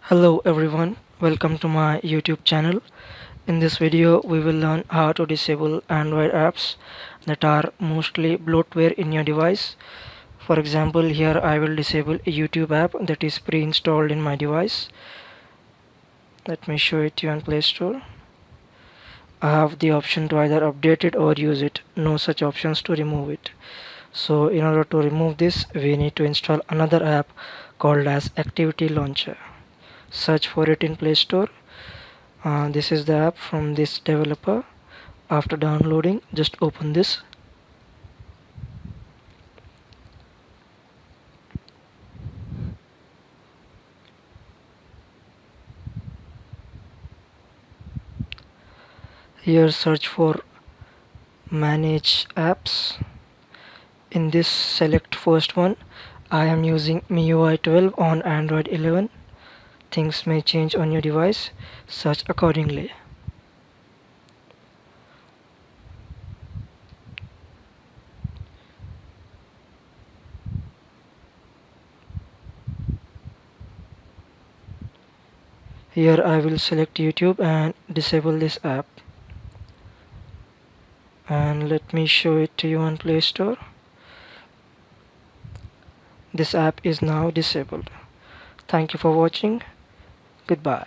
Hello everyone, welcome to my YouTube channel. In this video we will learn how to disable Android apps that are mostly bloatware in your device. For example, here I will disable a YouTube app that is pre-installed in my device. Let me show it to you on Play Store. I have the option to either update it or use it. No such options to remove it. So in order to remove this, we need to install another app called as Activity Launcher. Search for it in Play Store. This is the app from this developer. After downloading, just open this. Here search for manage apps. In this, select first one. I am using MIUI 12 on Android 11. Things may change on your device. Search accordingly. Here I will select YouTube and disable this app. And let me show it to you on Play Store. This app is now disabled. Thank you for watching. Goodbye.